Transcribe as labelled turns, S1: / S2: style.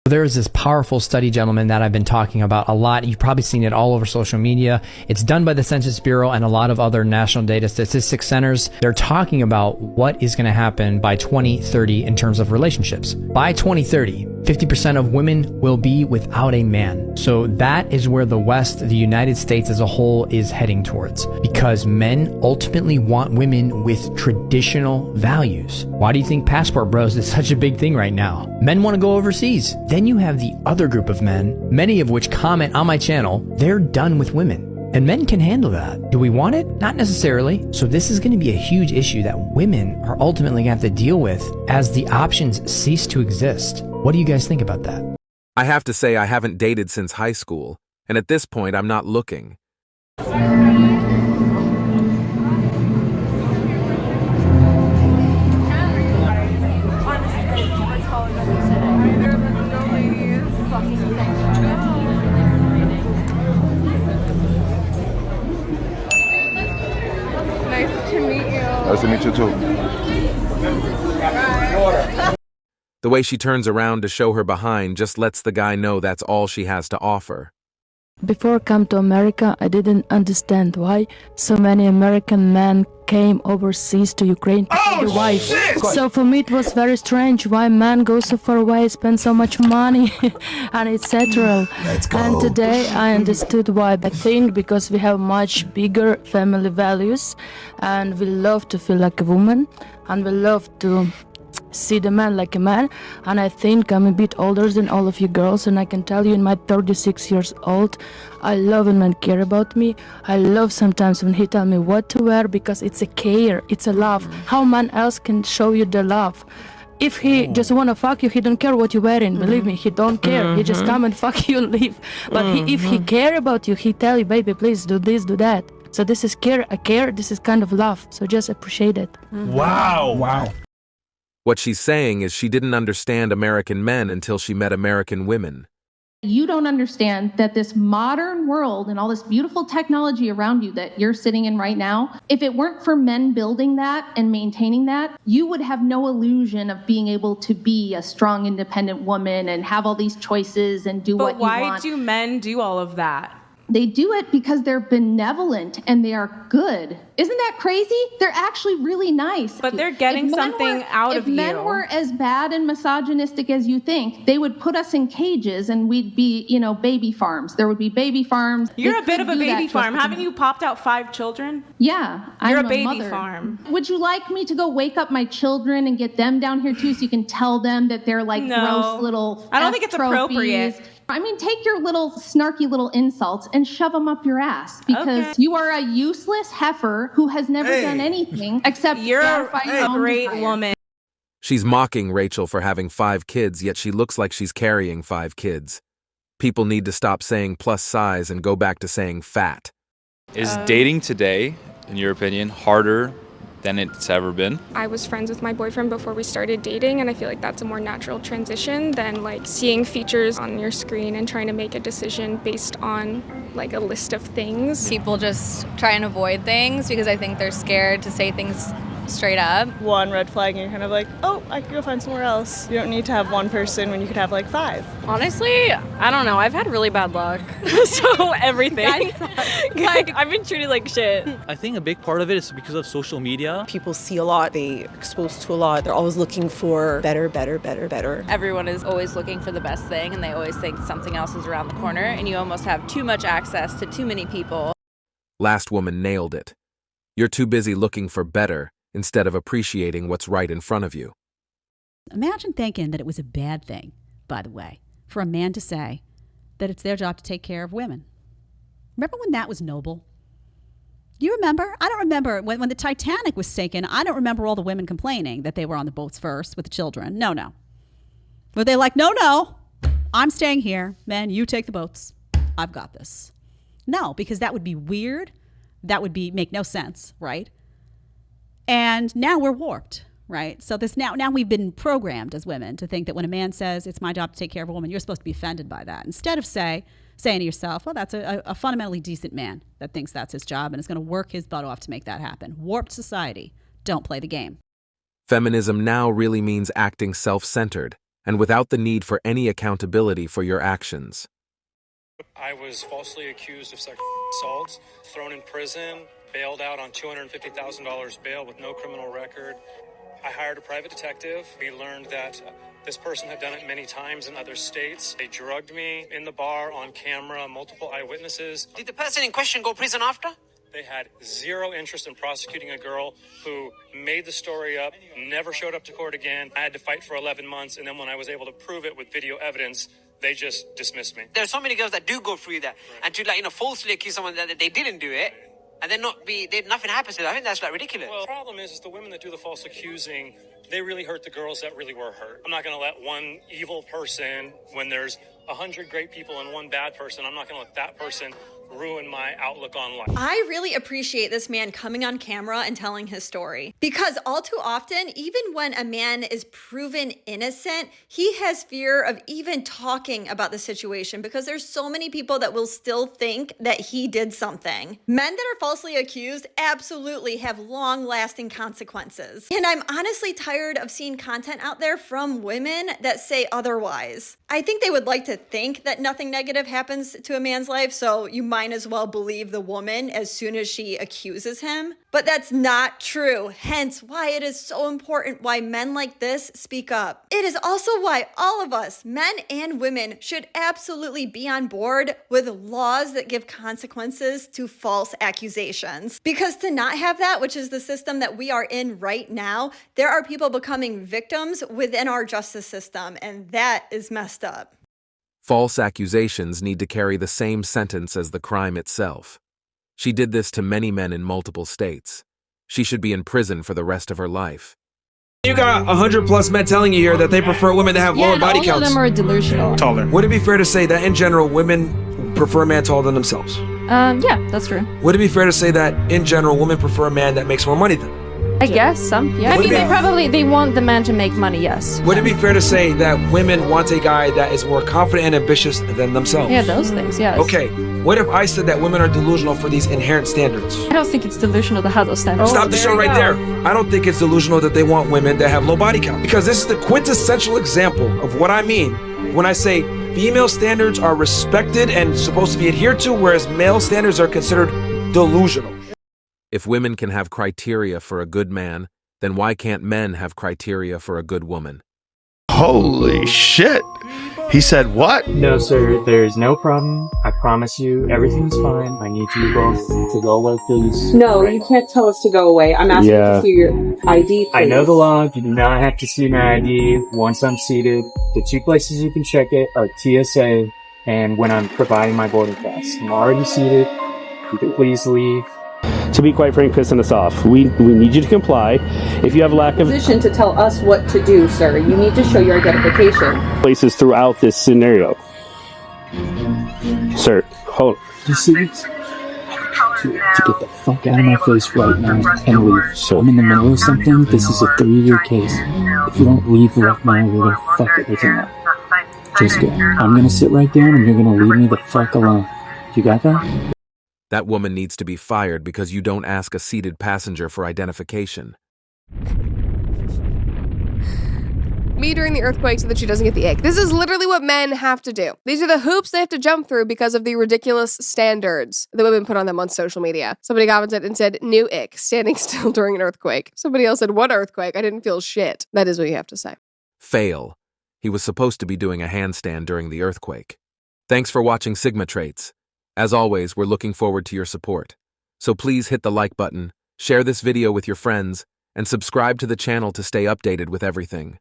S1: There is this powerful study, gentlemen, that I've been talking about a lot. You've probably seen it all over social media. It's done by the Census Bureau and a lot of other national data statistics centers. They're talking about what is going to happen by 2030 in terms of relationships. By 2030, 50% of women will be without a man. So that is where the West, the United States as a whole, is heading towards, because men ultimately want women with traditional values. Why do you think Passport Bros is such a big thing right now? Men want to go overseas. Then you have the other group of men, many of which comment on my channel, they're done with women. And men can handle that. Do we want it? Not necessarily. So this is going to be a huge issue that women are ultimately going to have to deal with as the options cease to exist. What do you guys think about that?
S2: I have to say I haven't dated since high school, and at this point I'm not looking.
S3: Nice to meet you too.
S2: The way she turns around to show her behind just lets the guy know that's all she has to offer.
S4: Before I come to America, I didn't understand why so many American men came overseas to Ukraine to find a wife.
S3: Shit!
S4: So for me it was very strange why men go so far away, spend so much money and etc. And today I understood why. I think because we have much bigger family values and we love to feel like a woman and we love to see the man like a man. And I think I'm a bit older than all of you girls, and I can tell you in my 36 years old, I love when men care about me. I love sometimes when he tell me what to wear, because it's a care, it's a love. How man else can show you the love? If he just wanna fuck you, he don't care what you're wearing. Believe me, he don't care. He just come and fuck you and leave. But if he care about you, he tell you, baby, please do this, do that. So this is care, a care, this is kind of love. So just appreciate it.
S3: Wow.
S5: Wow.
S2: What she's saying is she didn't understand American men until she met American women.
S6: You don't understand that this modern world and all this beautiful technology around you that you're sitting in right now, if it weren't for men building that and maintaining that, you would have no illusion of being able to be a strong, independent woman and have all these choices and do what you want.
S7: But why do men do all of that?
S6: They do it because they're benevolent and they are good. Isn't that crazy? They're actually really nice.
S7: But they're getting something out of you.
S6: If men were as bad and misogynistic as you think, they would put us in cages and we'd be, baby farms. There would be baby farms.
S7: You're a bit of a baby farm. Haven't you popped out 5 children?
S6: Yeah,
S7: You're
S6: I'm
S7: a baby
S6: mother.
S7: farm.
S6: Would you like me to go wake up my children and get them down here too so you can tell them that they're like gross little
S7: I don't think it's
S6: trophies?
S7: appropriate.
S6: I mean, take your little snarky little insults and shove them up your ass, because you are a useless heifer who has never done anything except
S7: You're
S6: gratify your
S7: a
S6: own
S7: great
S6: desire.
S7: woman.
S2: She's mocking Rachel for having 5 kids, yet she looks like she's carrying 5 kids. People need to stop saying plus size and go back to saying fat.
S8: Is dating today, in your opinion, harder than it's ever been?
S9: I was friends with my boyfriend before we started dating, and I feel like that's a more natural transition than like seeing features on your screen and trying to make a decision based on like a list of things.
S10: People just try and avoid things because I think they're scared to say things straight up.
S11: One red flag and you're kind of like, oh, I could go find somewhere else. You don't need to have one person when you could have like 5.
S12: Honestly, I don't know. I've had really bad luck. So everything. Like, I've been treated like shit.
S13: I think a big part of it is because of social media.
S14: People see a lot, they are exposed to a lot. They're always looking for better, better, better, better.
S12: Everyone is always looking for the best thing, and they always think something else is around the corner, and you almost have too much access to too many people.
S2: Last woman nailed it. You're too busy looking for better instead of appreciating what's right in front of you.
S15: Imagine thinking that it was a bad thing, by the way, for a man to say that it's their job to take care of women. Remember when that was noble? Do you remember? I don't remember. When the Titanic was sinking, I don't remember all the women complaining that they were on the boats first with the children. No. Were they like, no, I'm staying here. Men, you take the boats. I've got this. No, because that would be weird. That would make no sense, right? And now we're warped, right? So this now we've been programmed as women to think that when a man says it's my job to take care of a woman, you're supposed to be offended by that. Instead of saying to yourself, well, that's a fundamentally decent man that thinks that's his job and is going to work his butt off to make that happen. Warped society. Don't play the game.
S2: Feminism now really means acting self-centered and without the need for any accountability for your actions.
S5: I was falsely accused of sexual assault, thrown in prison, bailed out on $250,000 bail with no criminal record. I hired a private detective. We learned that this person had done it many times in other states. They drugged me in the bar on camera, multiple eyewitnesses.
S16: Did the person in question go to prison after?
S5: They had zero interest in prosecuting a girl who made the story up, never showed up to court again. I had to fight for 11 months, and then when I was able to prove it with video evidence, they just dismissed me.
S16: There are so many girls that do go through that, and to falsely accuse someone that they didn't do it, and then nothing happens to them. I think that's ridiculous.
S5: Well, the problem is the women that do the false accusing, they really hurt the girls that really were hurt. I'm not going to let one evil person, when there's 100 great people and one bad person, I'm not going to let that person ruin my outlook on life.
S17: I really appreciate this man coming on camera and telling his story, because all too often, even when a man is proven innocent, he has fear of even talking about the situation because there's so many people that will still think that he did something. Men that are falsely accused absolutely have long-lasting consequences. And I'm honestly tired of seeing content out there from women that say otherwise. I think they would like to think that nothing negative happens to a man's life, so you might as well believe the woman as soon as she accuses him. But that's not true, hence why it is so important why men like this speak up. It is also why all of us, men and women, should absolutely be on board with laws that give consequences to false accusations. Because to not have that, which is the system that we are in right now, there are people becoming victims within our justice system, and that is messed up.
S2: False accusations need to carry the same sentence as the crime itself. She did this to many men in multiple states. She should be in prison for the rest of her life.
S18: You got 100+ men telling you here that they prefer women to have lower body counts.
S19: all of them are delusional.
S18: Taller. Would it be fair to say that in general, women prefer a man taller than themselves?
S19: Yeah, that's true.
S18: Would it be fair to say that in general, women prefer a man that makes more money than them?
S19: I guess some, yeah. I mean, they want the man to make money, yes.
S18: Would it be fair to say that women want a guy that is more confident and ambitious than themselves?
S19: Yeah, those things, yes.
S18: Okay, what if I said that women are delusional for these inherent standards?
S19: I don't think it's delusional to have those standards.
S18: Stop the show right there. I don't think it's delusional that they want women that have low body count. Because this is the quintessential example of what I mean when I say female standards are respected and supposed to be adhered to, whereas male standards are considered delusional.
S2: If women can have criteria for a good man, then why can't men have criteria for a good woman?
S20: Holy shit! He said what?
S21: No, sir, there's no problem. I promise you, everything's fine. I need you both to go away, please.
S14: No, you can't tell us to go away. I'm asking to see your ID, please.
S21: I know the law. You do not have to see my ID once I'm seated. The two places you can check it are TSA and when I'm providing my boarding pass. I'm already seated. You can please leave.
S22: To be quite frank, pissing us off. We need you to comply. If you have lack of
S14: position to tell us what to do, sir. You need to show your identification.
S22: Places throughout this scenario. Sir, hold.
S21: You see, to get the fuck out of my face right now and leave. So I'm in the middle of something. This is a 3-year case. If you don't leave right now, we're gonna fuck everything up. Just go. I'm gonna sit right down and you're gonna leave me the fuck alone. You got that?
S2: That woman needs to be fired because you don't ask a seated passenger for identification.
S23: Me during the earthquake so that she doesn't get the ick. This is literally what men have to do. These are the hoops they have to jump through because of the ridiculous standards that women put on them on social media. Somebody commented and said, new ick, standing still during an earthquake. Somebody else said, what earthquake? I didn't feel shit. That is what you have to say.
S2: Fail. He was supposed to be doing a handstand during the earthquake. Thanks for watching Sigma Traits. As always, we're looking forward to your support. So please hit the like button, share this video with your friends, and subscribe to the channel to stay updated with everything.